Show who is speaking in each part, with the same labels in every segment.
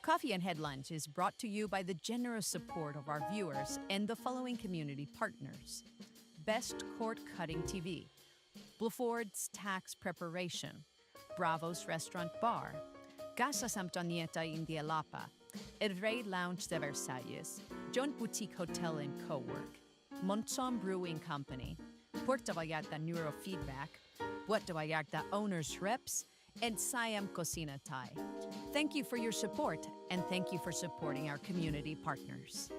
Speaker 1: Coffee and Headlines is brought to you by the generous support of our viewers and the following community partners: Best Court Cutting TV, Bluford's Tax Preparation, Bravo's Restaurant Bar, Casa Samtonieta India Lapa, El Rey Lounge de Versalles, John Boutique Hotel and Co-work, Montzon Brewing Company, Puerto Vallarta Neurofeedback, Puerto Vallarta Owners Reps, and Siam Cocina Thai. Thank you for your support, and thank you for supporting our community partners.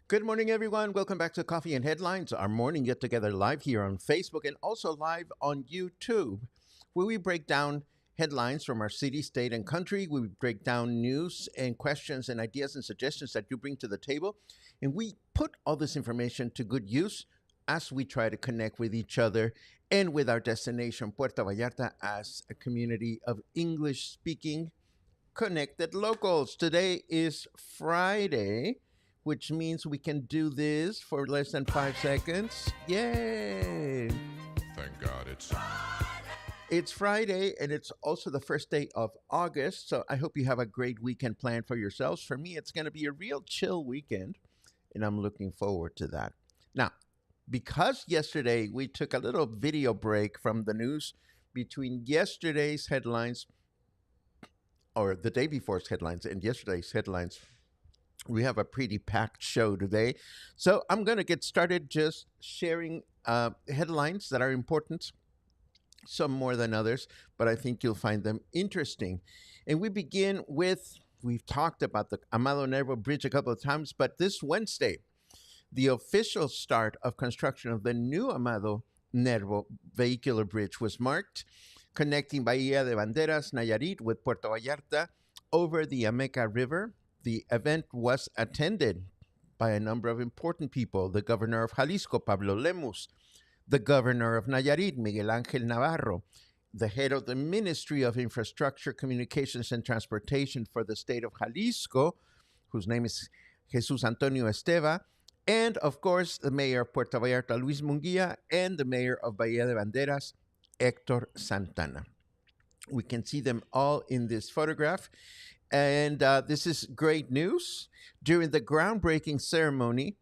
Speaker 2: Good morning, everyone. Welcome back to Coffee and Headlines, our morning get together live here on Facebook and also live on YouTube, where we break down headlines from our city, state, and country. We break down news and questions and ideas and suggestions that you bring to the table. And we put all this information to good use as we try to connect with each other and with our destination, Puerto Vallarta, as a community of English-speaking connected locals. Today is Friday, which means we can do this for less than 5 seconds. Yay!
Speaker 3: Thank God
Speaker 2: It's Friday, and it's also the first day of August, so I hope you have a great weekend planned for yourselves. For me, it's going to be a real chill weekend, and I'm looking forward to that. Now, because yesterday we took a little video break from the news between yesterday's headlines, or the day before's headlines, and yesterday's headlines, we have a pretty packed show today. So I'm going to get started just sharing headlines that are important, some more than others, but I think you'll find them interesting. And we begin with, we've talked about the Amado Nervo Bridge a couple of times, but this Wednesday, the official start of construction of the new Amado Nervo Vehicular Bridge was marked, connecting Bahía de Banderas, Nayarit, with Puerto Vallarta over the Ameca River. The event was attended by a number of important people: the governor of Jalisco, Pablo Lemus, the governor of Nayarit, Miguel Ángel Navarro, the head of the Ministry of Infrastructure, Communications, and Transportation for the state of Jalisco, whose name is Jesus Antonio Esteva, and, of course, the mayor of Puerto Vallarta, Luis Munguía, and the mayor of Bahía de Banderas, Héctor Santana. We can see them all in this photograph. And this is great news. During the groundbreaking ceremony,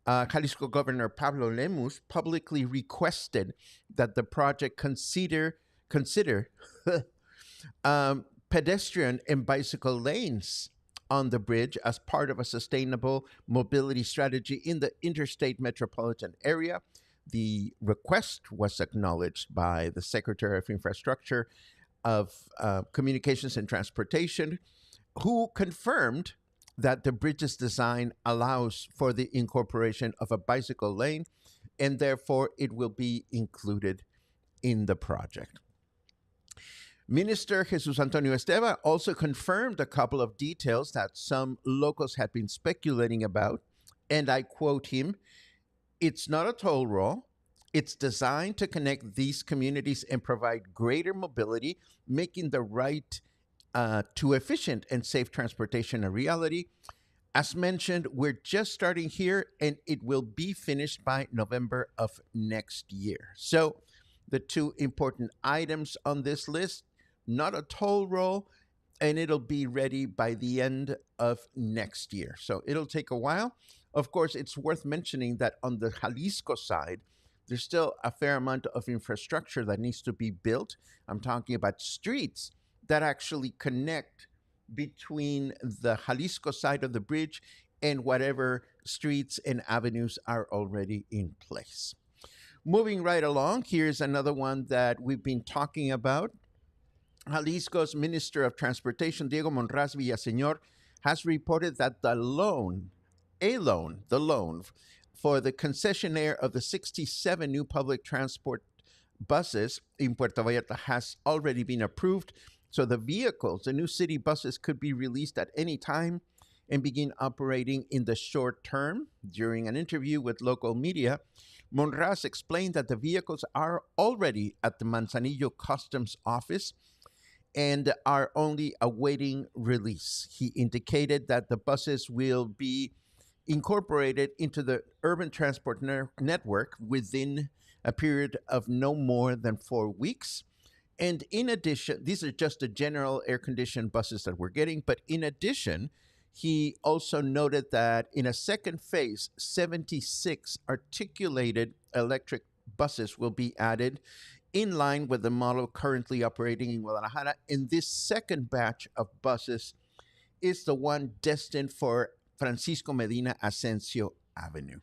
Speaker 2: Jalisco Governor Pablo Lemus publicly requested that the project consider pedestrian and bicycle lanes on the bridge as part of a sustainable mobility strategy in the interstate metropolitan area. The request was acknowledged by the Secretary of Infrastructure of Communications and Transportation, who confirmed that the bridge's design allows for the incorporation of a bicycle lane, and therefore it will be included in the project. Minister Jesus Antonio Esteva also confirmed a couple of details that some locals had been speculating about, and I quote him: "It's not a toll roll. It's designed to connect these communities and provide greater mobility, making the right to efficient and safe transportation a reality. As mentioned, we're just starting here, and it will be finished by November of next year." So the two important items on this list: not a toll roll, and it'll be ready by the end of next year. So it'll take a while. Of course, it's worth mentioning that on the Jalisco side, there's still a fair amount of infrastructure that needs to be built. I'm talking about streets that actually connect between the Jalisco side of the bridge and whatever streets and avenues are already in place. Moving right along, here's another one that we've been talking about. Jalisco's Minister of Transportation, Diego Monraz Villaseñor, has reported that the loan for the concessionaire of the 67 new public transport buses in Puerto Vallarta has already been approved. So the vehicles, the new city buses, could be released at any time and begin operating in the short term. During an interview with local media, Monraz explained that the vehicles are already at the Manzanillo Customs Office and are only awaiting release. He indicated that the buses will be incorporated into the urban transport network within a period of no more than 4 weeks. And in addition, these are just the general air conditioned buses that we're getting. But in addition, he also noted that in a second phase, 76 articulated electric buses will be added in line with the model currently operating in Guadalajara. And this second batch of buses is the one destined for Francisco Medina Asensio Avenue.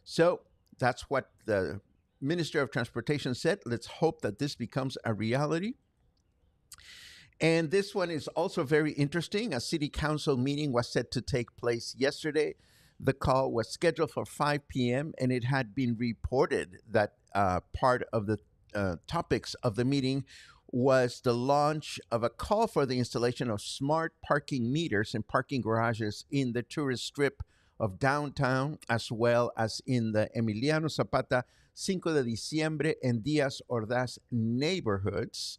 Speaker 2: So that's what the Minister of Transportation said. Let's hope that this becomes a reality. And this one is also very interesting. A city council meeting was set to take place yesterday. The call was scheduled for 5 p.m., and it had been reported that part of the topics of the meeting was the launch of a call for the installation of smart parking meters and parking garages in the tourist strip of downtown, as well as in the Emiliano Zapata, Cinco de Diciembre, and Díaz Ordaz neighborhoods.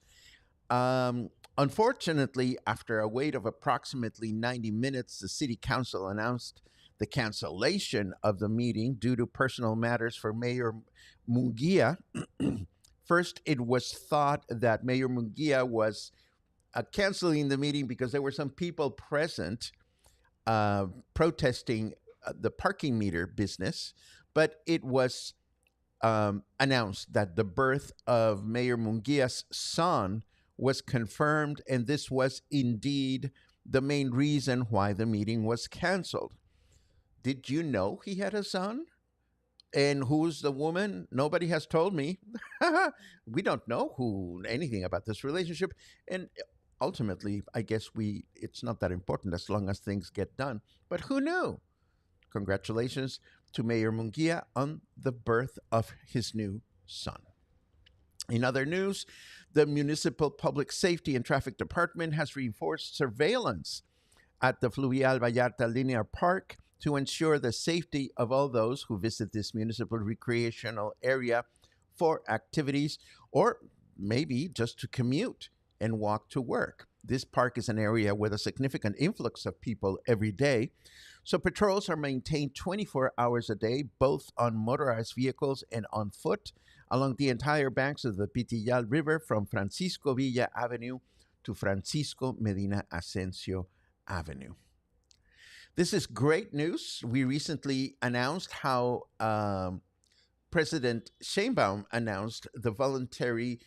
Speaker 2: Unfortunately, after a wait of approximately 90 minutes, the city council announced the cancellation of the meeting due to personal matters for Mayor Munguía. First, it was thought that Mayor Munguía was canceling the meeting because there were some people present protesting the parking meter business, but it was announced that the birth of Mayor Munguia's son was confirmed, and this was indeed the main reason why the meeting was canceled. Did you know he had a son? And who's the woman? Nobody has told me. We don't know anything about this relationship. And ultimately, I guess it's not that important as long as things get done. But who knew? Congratulations to Mayor Munguía on the birth of his new son. In other news, the Municipal Public Safety and Traffic Department has reinforced surveillance at the Fluvial Vallarta Linear Park to ensure the safety of all those who visit this municipal recreational area for activities or maybe just to commute and walk to work. This park is an area with a significant influx of people every day, so patrols are maintained 24 hours a day, both on motorized vehicles and on foot, along the entire banks of the Pitillal River from Francisco Villa Avenue to Francisco Medina Asensio Avenue. This is great news. We recently announced how President Sheinbaum announced the voluntary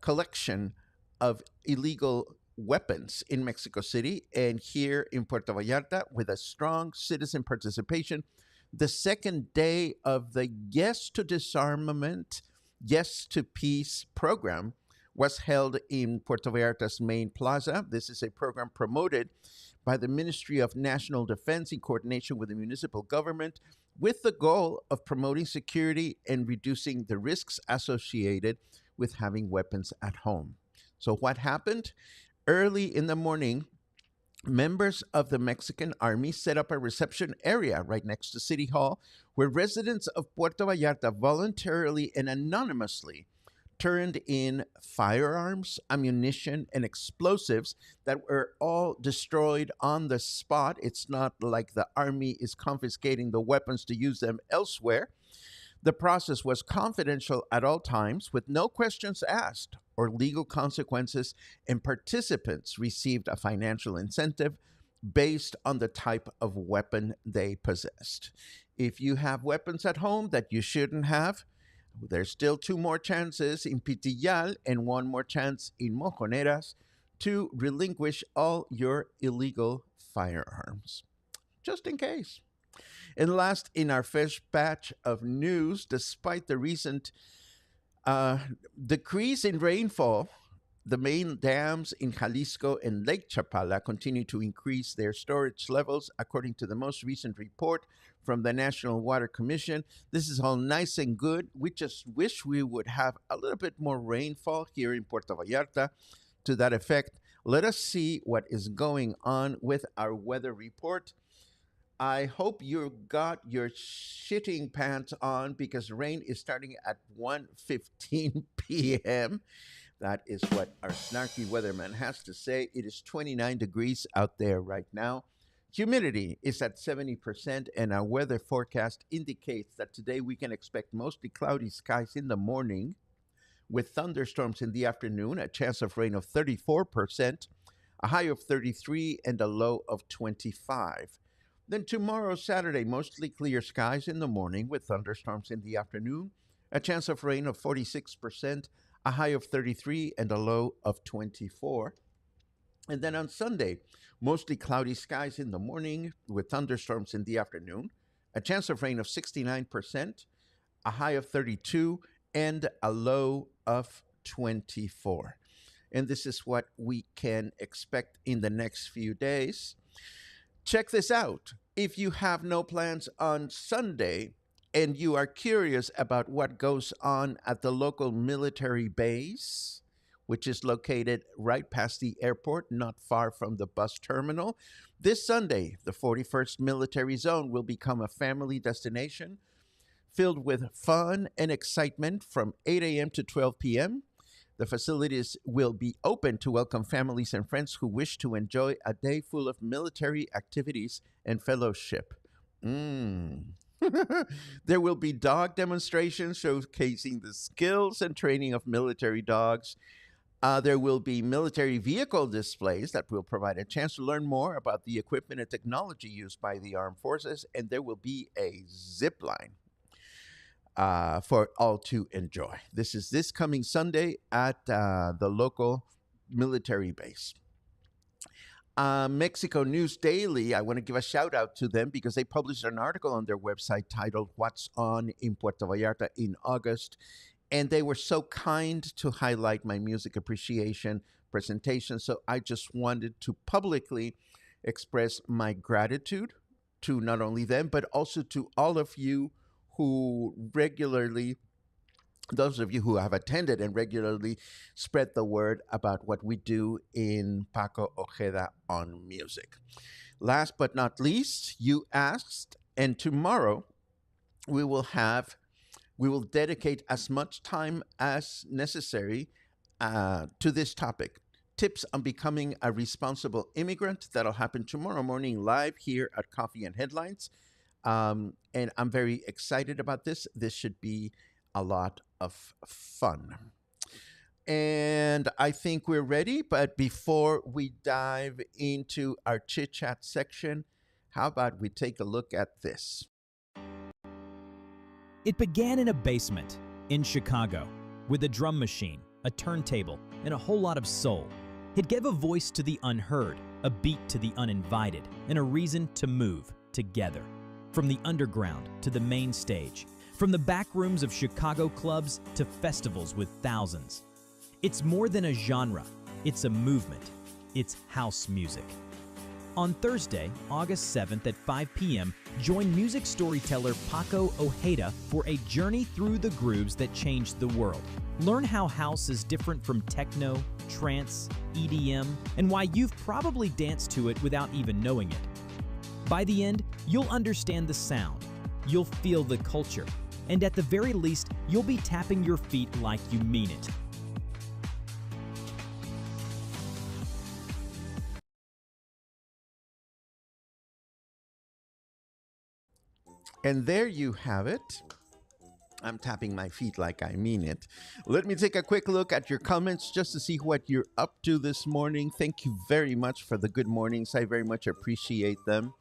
Speaker 2: collection of illegal weapons in Mexico City and here in Puerto Vallarta with a strong citizen participation. The second day of the Yes to Disarmament, Yes to Peace program was held in Puerto Vallarta's main plaza. This is a program promoted by the Ministry of National Defense in coordination with the municipal government with the goal of promoting security and reducing the risks associated with having weapons at home. So what happened? Early in the morning, members of the Mexican Army set up a reception area right next to City Hall where residents of Puerto Vallarta voluntarily and anonymously turned in firearms, ammunition, and explosives that were all destroyed on the spot. It's not like the Army is confiscating the weapons to use them elsewhere. The process was confidential at all times with no questions asked or legal consequences, and participants received a financial incentive based on the type of weapon they possessed. If you have weapons at home that you shouldn't have, there's still 2 more chances in Pitillal and 1 more chance in Mojoneras to relinquish all your illegal firearms, just in case. And last, in our first batch of news, despite the recent decrease in rainfall, the main dams in Jalisco and Lake Chapala continue to increase their storage levels, according to the most recent report from the National Water Commission. This is all nice and good. We just wish we would have a little bit more rainfall here in Puerto Vallarta. To that effect, let us see what is going on with our weather report. I hope you got your shitting pants on because rain is starting at 1:15 p.m. That is what our snarky weatherman has to say. It is 29 degrees out there right now. Humidity is at 70%, and our weather forecast indicates that today we can expect mostly cloudy skies in the morning with thunderstorms in the afternoon, a chance of rain of 34%, a high of 33, and a low of 25. Then tomorrow, Saturday, mostly clear skies in the morning with thunderstorms in the afternoon, a chance of rain of 46%, a high of 33, and a low of 24. And then on Sunday, mostly cloudy skies in the morning with thunderstorms in the afternoon, a chance of rain of 69%, a high of 32, and a low of 24. And this is what we can expect in the next few days. Check this out. If you have no plans on Sunday and you are curious about what goes on at the local military base, which is located right past the airport, not far from the bus terminal, this Sunday, the 41st Military Zone will become a family destination filled with fun and excitement from 8 a.m. to 12 p.m. The facilities will be open to welcome families and friends who wish to enjoy a day full of military activities and fellowship. There will be dog demonstrations showcasing the skills and training of military dogs. There will be military vehicle displays that will provide a chance to learn more about the equipment and technology used by the armed forces, and there will be a zip line for all to enjoy. This is this coming Sunday at the local military base. Mexico News Daily, I want to give a shout out to them because they published an article on their website titled What's On in Puerto Vallarta in August. And they were so kind to highlight my music appreciation presentation. So I just wanted to publicly express my gratitude to not only them, but also to all of you who regularly, those of you who have attended and regularly spread the word about what we do in Paco Ojeda on music. Last but not least, you asked, and tomorrow we will dedicate as much time as necessary to this topic. Tips on becoming a responsible immigrant. That'll happen tomorrow morning live here at Coffee and Headlines. And I'm very excited about this. This should be a lot of fun. And I think we're ready. But before we dive into our chit chat section, how about we take a look at this?
Speaker 3: It began in a basement in Chicago with a drum machine, a turntable, and a whole lot of soul. It gave a voice to the unheard, a beat to the uninvited, and a reason to move together. From the underground to the main stage, from the back rooms of Chicago clubs to festivals with thousands. It's more than a genre, it's a movement. It's house music. On Thursday, August 7th at 5 p.m., join music storyteller Paco Ojeda for a journey through the grooves that changed the world. Learn how house is different from techno, trance, EDM, and why you've probably danced to it without even knowing it. By the end, you'll understand the sound, you'll feel the culture, and at the very least, you'll be tapping your feet like you mean it.
Speaker 2: And there you have it. I'm tapping my feet like I mean it. Let me take a quick look at your comments just to see what you're up to this morning. Thank you very much for the good mornings. I very much appreciate them.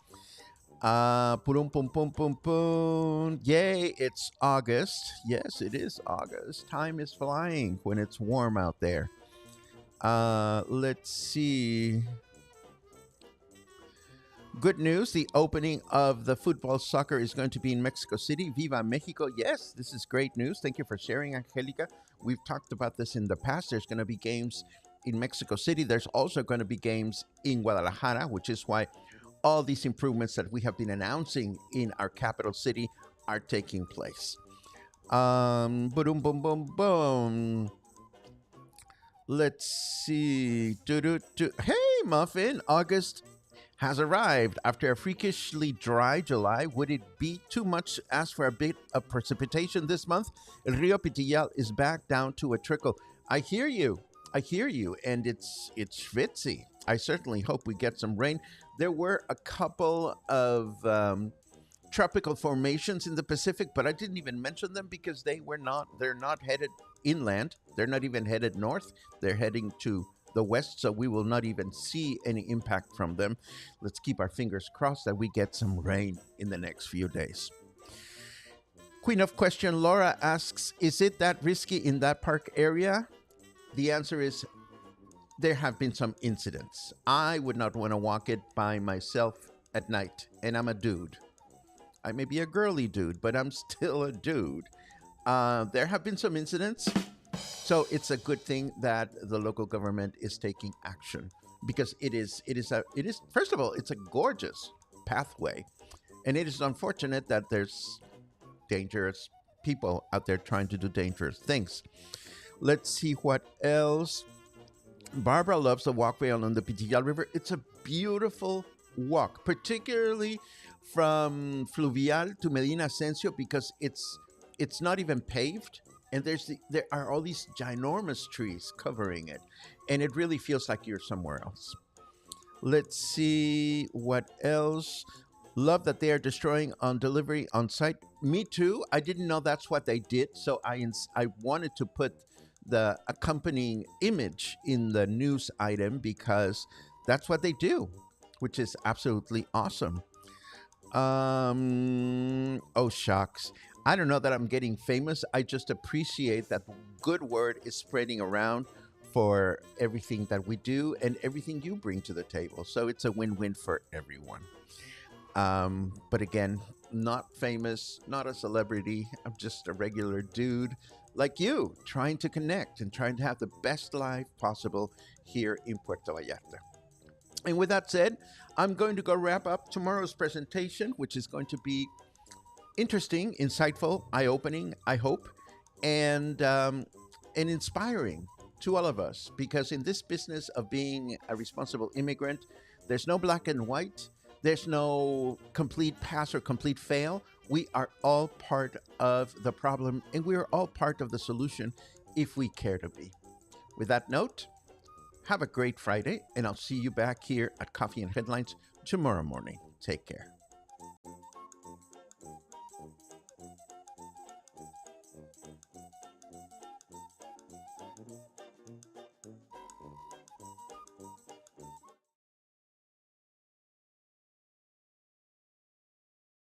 Speaker 2: Pum pum pum pum pum. Yay, it's August. Yes, it is August. Time is flying when it's warm out there. Let's see. Good news, the opening of the football soccer is going to be in Mexico City. Viva Mexico. Yes, this is great news. Thank you for sharing, Angelica. We've talked about this in the past. There's going to be games in Mexico City. There's also going to be games in Guadalajara, which is why all these improvements that we have been announcing in our capital city are taking place. Boom, boom, boom, boom. Let's see. Hey, Muffin. August has arrived. After a freakishly dry July, would it be too much to ask for a bit of precipitation this month? El Rio Pitillal is back down to a trickle. I hear you. And it's schwitzy. I certainly hope we get some rain. There were a couple of tropical formations in the Pacific, but I didn't even mention them because they're not headed inland. They're not even headed north. They're heading to the west, so we will not even see any impact from them. Let's keep our fingers crossed that we get some rain in the next few days. Queen of Question Laura asks, is it that risky in that park area? The answer is there have been some incidents. I would not want to walk it by myself at night, and I'm a dude. I may be a girly dude, but I'm still a dude. There have been some incidents, so it's a good thing that the local government is taking action, because it is first of all, it's a gorgeous pathway, and it is unfortunate that there's dangerous people out there trying to do dangerous things. Let's see what else. Barbara loves the walkway along the Pitillal River. It's a beautiful walk, particularly from Fluvial to Medina Asensio, because it's not even paved, and there are all these ginormous trees covering it, and it really feels like you're somewhere else. Let's see what else. Love that they are destroying on delivery on site. Me too. I didn't know that's what they did, so I wanted to put the accompanying image in the news item because that's what they do, which is absolutely awesome. Oh, shucks. I don't know that I'm getting famous. I just appreciate that the good word is spreading around for everything that we do and everything you bring to the table. So it's a win-win for everyone. But again, not famous, not a celebrity. I'm just a regular dude like you, trying to connect and trying to have the best life possible here in Puerto Vallarta. And with that said, I'm going to go wrap up tomorrow's presentation, which is going to be interesting, insightful, eye-opening, I hope, and inspiring to all of us. Because in this business of being a responsible immigrant, there's no black and white. There's no complete pass or complete fail. We are all part of the problem, and we are all part of the solution if we care to be. With that note, have a great Friday, and I'll see you back here at Coffee and Headlines tomorrow morning. Take care.